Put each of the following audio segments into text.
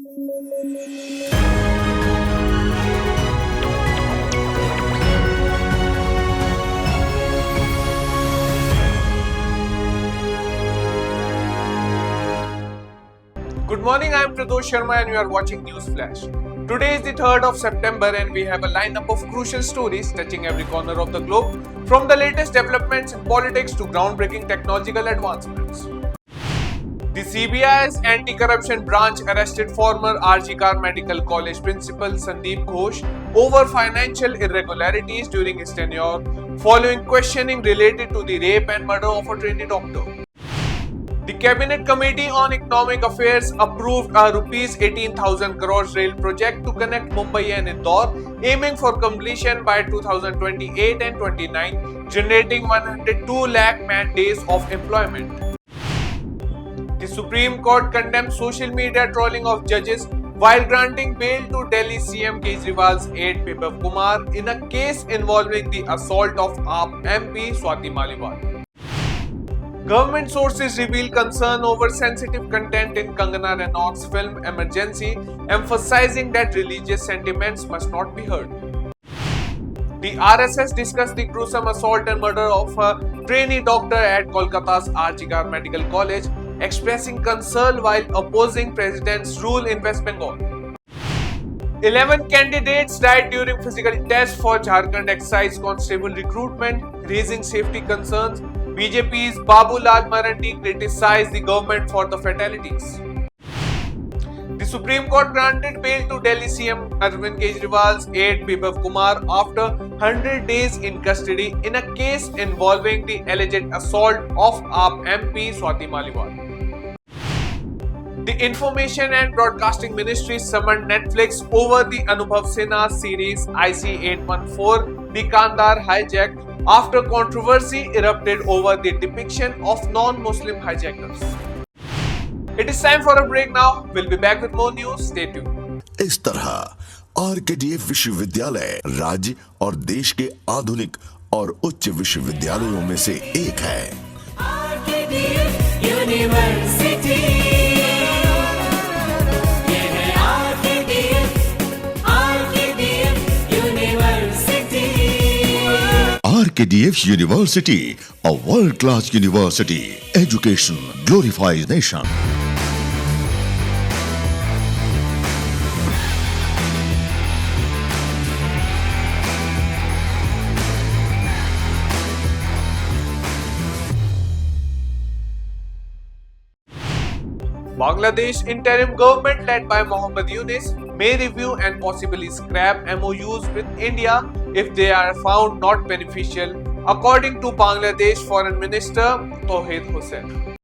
Good morning, I am Pradosh Sharma and you are watching News Flash. Today is the 3rd of September and we have a lineup of crucial stories touching every corner of the globe, from the latest developments in politics to groundbreaking technological advancements. The CBI's anti-corruption branch arrested former RG Kar Medical College principal Sandeep Ghosh over financial irregularities during his tenure, following questioning related to the rape and murder of a trainee doctor. The Cabinet Committee on Economic Affairs approved a rupees 18,000 crores rail project to connect Mumbai and Indore, aiming for completion by 2028 and 29, generating 102 lakh man days of employment. The Supreme Court condemned social media trolling of judges while granting bail to Delhi CM Kejriwal's aide Bipin Kumar in a case involving the assault of AAP MP Swati Maliwal. Government sources reveal concern over sensitive content in Kangana Ranaut's film Emergency, emphasizing that religious sentiments must not be heard. The RSS discussed the gruesome assault and murder of a trainee doctor at Kolkata's RG Kar Medical College, expressing concern while opposing President's rule in West Bengal. 11 candidates died during physical tests for Jharkhand Excise Constable recruitment, raising safety concerns. BJP's Babu Lal Marandi criticized the government for the fatalities. The Supreme Court granted bail to Delhi CM Arvind Kejriwal's aide Bipin Kumar after 100 days in custody in a case involving the alleged assault of AAP MP Swati Maliwal. The Information and Broadcasting Ministry summoned Netflix over the Anubhav Sinha series IC-814, The Kandahar Hijack, after controversy erupted over the depiction of non-Muslim hijackers. It is time for a break now. We'll be back with more news. Stay tuned. इस तरह RKDF विश्वविद्यालय राज्य और देश के आधुनिक और उच्च विश्वविद्यालयों में से एक है। आरकेडीएफ यूनिवर्सिटी, ये है RKDF university. RKDF University, a world-class university. Education glorifies nation. Bangladesh interim government led by Mohammad Yunus may review and possibly scrap MOUs with India if they are found not beneficial, according to Bangladesh Foreign Minister Tauhid Hussain.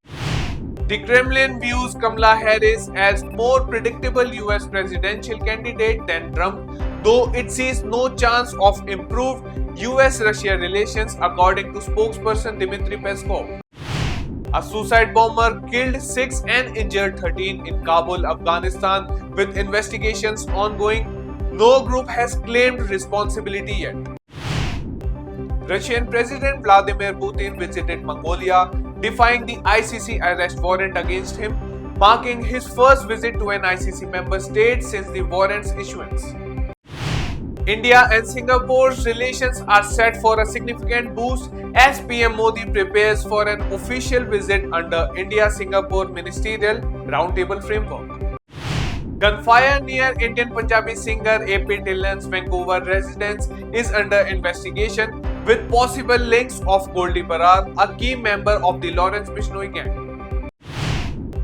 The Kremlin views Kamala Harris as more predictable US presidential candidate than Trump, though it sees no chance of improved US-Russia relations, according to spokesperson Dmitry Peskov. A suicide bomber killed 6 and injured 13 in Kabul, Afghanistan, with investigations ongoing. No group has claimed responsibility yet. Russian President Vladimir Putin visited Mongolia, defying the ICC arrest warrant against him, marking his first visit to an ICC member state since the warrant's issuance. India and Singapore's relations are set for a significant boost as PM Modi prepares for an official visit under India-Singapore Ministerial Roundtable Framework. Gunfire near Indian Punjabi singer AP Dhillon's Vancouver residence is under investigation, with possible links of Goldie Barar, a key member of the Lawrence Bishnoi gang.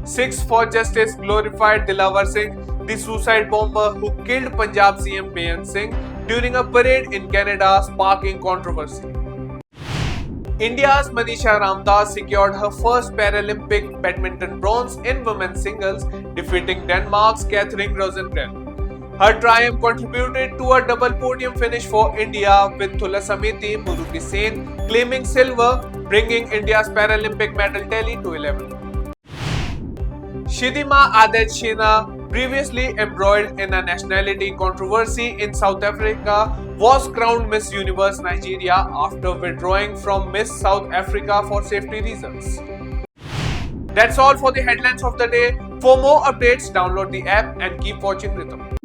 6 for Justice glorified Dilawar Singh, the suicide bomber who killed Punjab CM Beant Singh during a parade in Canada, sparking controversy. India's Manisha Ramdas secured her first Paralympic badminton bronze in women's singles, defeating Denmark's Catherine Rosengren. Her triumph contributed to a double podium finish for India, with Thulasamiti Murugesan claiming silver, bringing India's Paralympic medal tally to 11. Shidima Adetshina, previously embroiled in a nationality controversy in South Africa, was crowned Miss Universe Nigeria after withdrawing from Miss South Africa for safety reasons. That's all for the headlines of the day. For more updates, download the app and keep watching Rhythm.